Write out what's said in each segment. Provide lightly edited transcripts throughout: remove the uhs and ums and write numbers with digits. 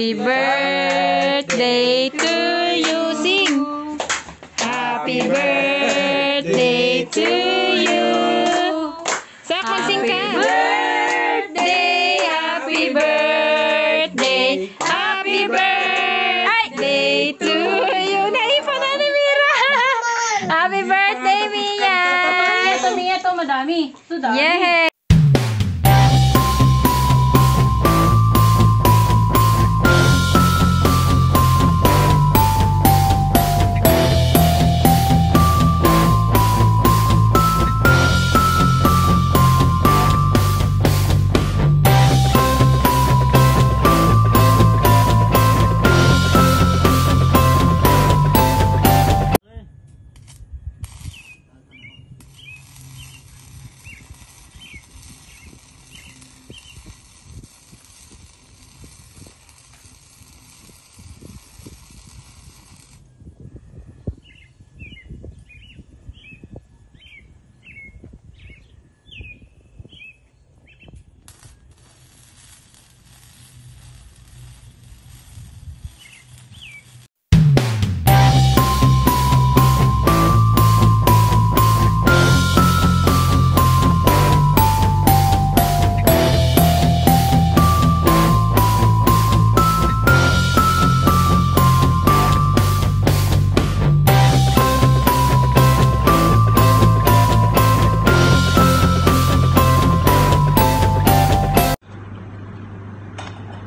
Happy birthday to you. Sing. Happy birthday to you. Sak, magsing ka. Happy birthday. Happy birthday. Happy birthday to you. Naipa na ni Mira. Happy birthday, Mia. Ito, madami. Ito, dami. Yeah.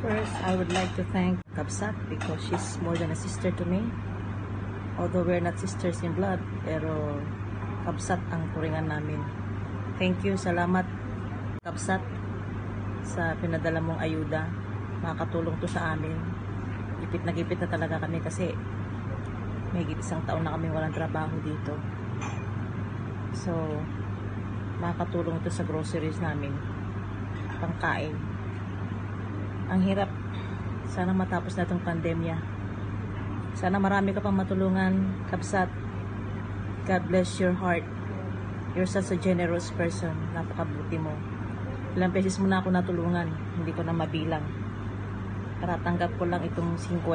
First, I would like to thank Kapsat because she's more than a sister to me. Although we're not sisters in blood, pero Kapsat ang turingan namin. Thank you, salamat Kapsat sa pinadala mong ayuda. Makakatulong to sa amin. Gipit na talaga kami kasi may isang taon na kami walang trabaho dito. So, makakatulong ito sa groceries namin. Pangkain. Ang hirap. Sana matapos na itong pandemya. Sana marami ka pang matulungan, Kapsat. God bless your heart. You're such a generous person. Napakabuti mo. Ilang beses mo na ako natulungan. Hindi ko na mabilang. Karatanggap ko lang itong 50.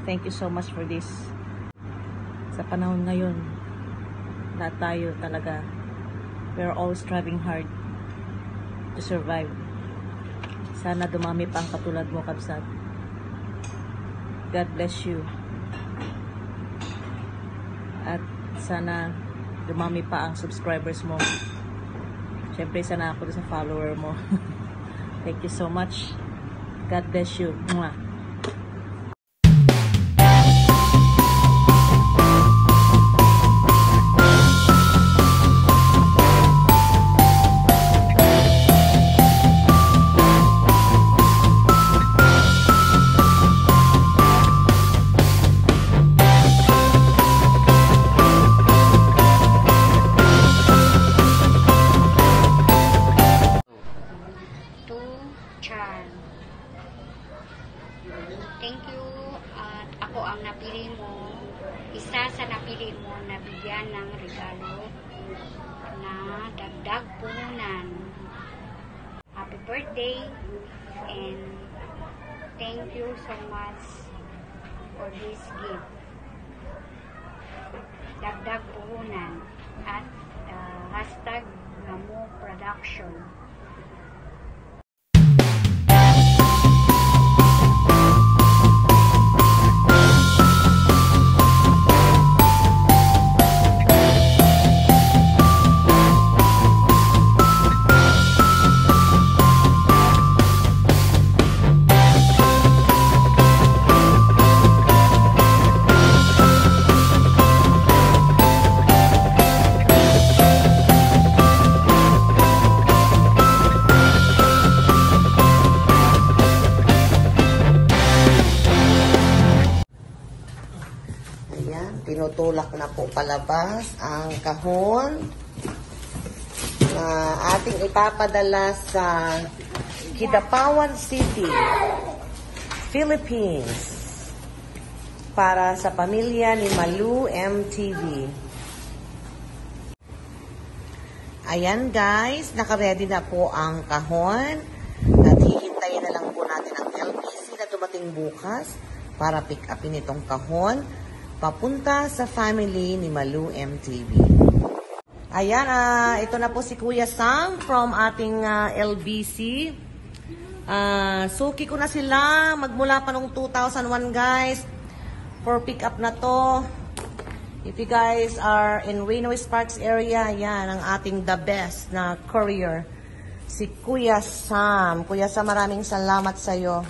Thank you so much for this. Sa panahon ngayon, lahat tayo talaga, we're all striving hard to survive. Sana dumami pa ang katulad mo, Kapsat. God bless you. At sana dumami pa ang subscribers mo. Siyempre, sana ako sa follower mo. Thank you so much. God bless you. Mwah. Thank you at ako ang napili mo, isa sa napili mo na bigyan ng regalo na dagdag puhunan. Happy birthday and thank you so much for this gift. Dagdag puhunan at hashtag Gamo Production. Tinutulak na po palabas ang kahon na ating ipapadala sa Kidapawan City, Philippines para sa pamilya ni Malu MTV. Ayan guys, nakaredy na po ang kahon at hihintayin na lang po natin ang LPC na natin bukas para pick upin itong kahon papunta sa family ni Malu MTV. Ayan, ito na po si Kuya Sam from ating LBC. Suki ko na sila magmula pa nung 2001 guys for pick up na to. If you guys are in Reno Sparks area, yan ang ating the best na courier, si Kuya Sam. Kuya Sam, maraming salamat sa'yo.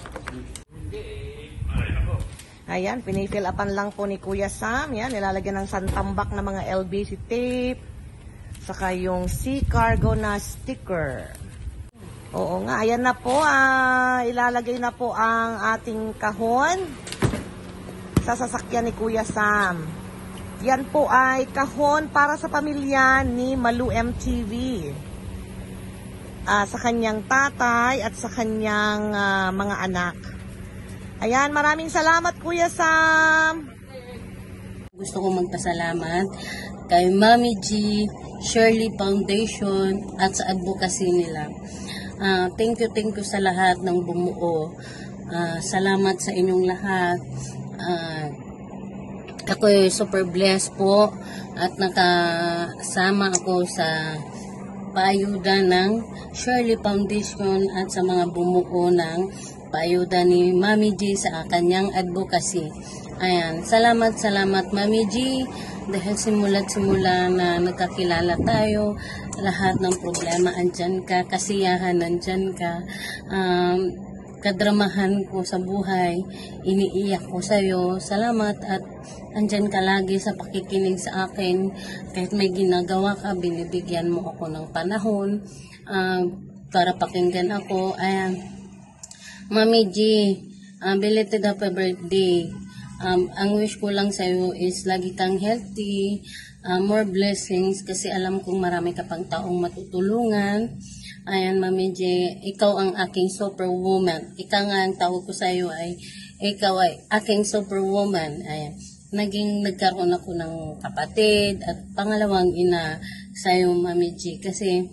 Ayan, pinifill upan lang po ni Kuya Sam. Yan, nilalagyan ng santambak na mga LBC tape. Saka yung C-Cargo na sticker. Oo nga, ayan na po. Ilalagay na po ang ating kahon sa sasakyan ni Kuya Sam. Yan po ay kahon para sa pamilya ni Malu MTV. Sa kanyang tatay at sa kanyang mga anak. Ayan, maraming salamat Kuya Sam. Gusto kong magpasalamat kay Mami G, Shirley Foundation at sa advocacy nila. Thank you sa lahat ng bumuo. Salamat sa inyong lahat. Ako'y super blessed po at nakasama ako sa paayuda ng Shirley Foundation at sa mga bumuo ng paayuda ni Mami G sa kanyang advocacy. Ayan, salamat Mami G dahil simula't-simula na nagkakilala tayo, lahat ng problema andyan ka, kasiyahan andyan ka, kadramahan ko sa buhay, iniiyak ko sa'yo. Salamat at andyan ka lagi sa pakikinig sa akin. Kahit may ginagawa ka, binibigyan mo ako ng panahon para pakinggan ako. Ayan, Mami G, belated happy birthday. Ang wish ko lang sa'yo is lagi kang healthy, more blessings kasi alam kong marami ka pang taong matutulungan. Ayan, Mami J, ikaw ang aking superwoman. Ikaw nga ang tawag ko sa'yo ay, ikaw ay aking superwoman. Ayan, nagkaroon ako ng kapatid at pangalawang ina sa'yo, Mami J, kasi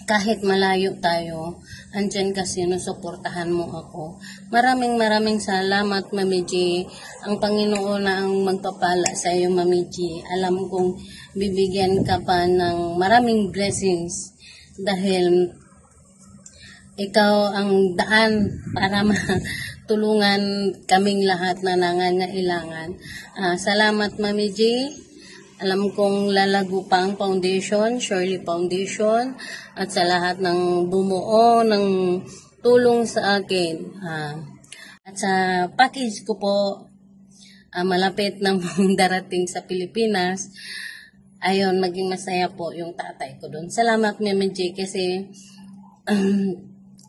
kahit malayo tayo, andyan kasi sinusuportahan mo ako. Maraming salamat, Mami G. Ang Panginoon na ang magpapala sa iyo, Mami G. Alam kong bibigyan ka pa ng maraming blessings dahil ikaw ang daan para matulungan kaming lahat na nangangailangan. Salamat, Mami G. Alam kong lalago pa ang foundation, Shirley Foundation, at sa lahat ng bumuo ng tulong sa akin. At sa package ko po, malapit na darating sa Pilipinas, ayun, maging masaya po yung tatay ko doon. Salamat, Mami J, kasi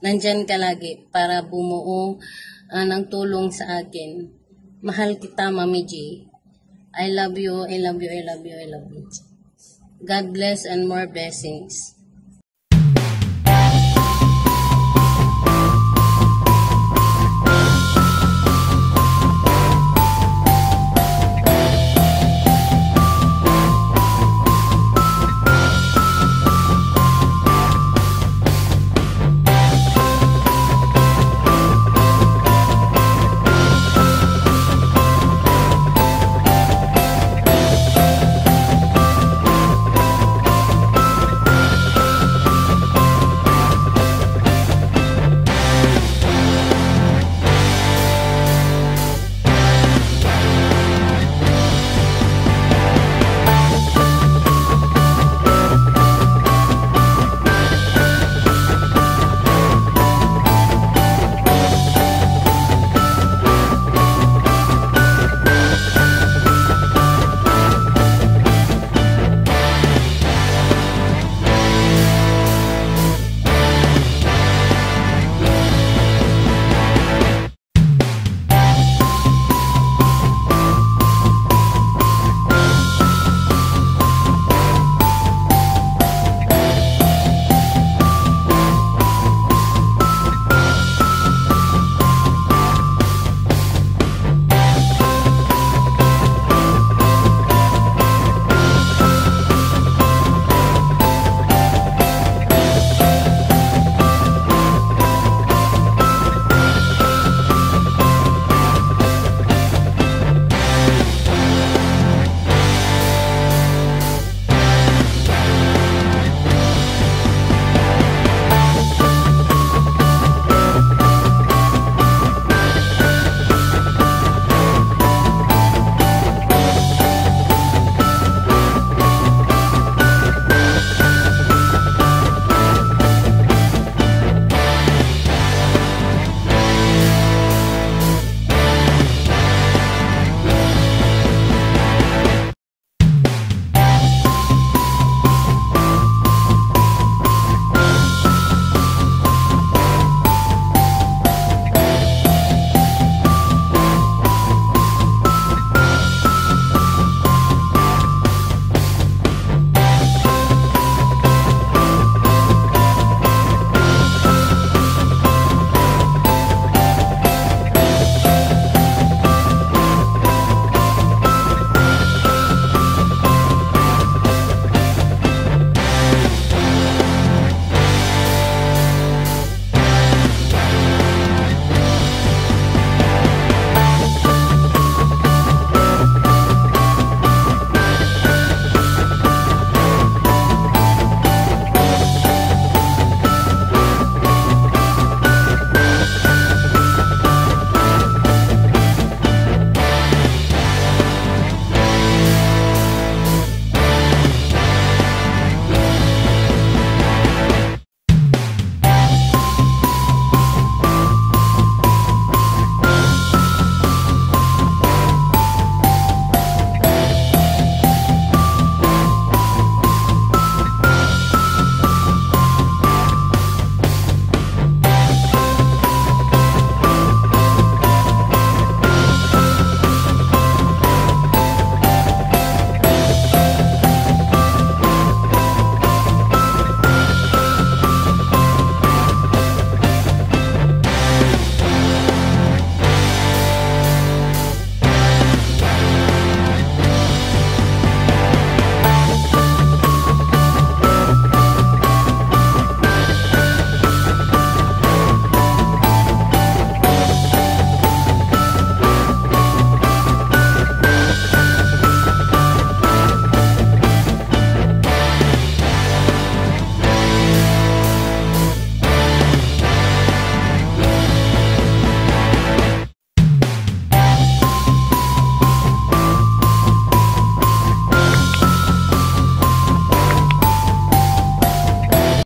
nandyan ka lagi para bumuo ng tulong sa akin. Mahal kita, Mami J. I love you, I love you, I love you, I love you. God bless and more blessings.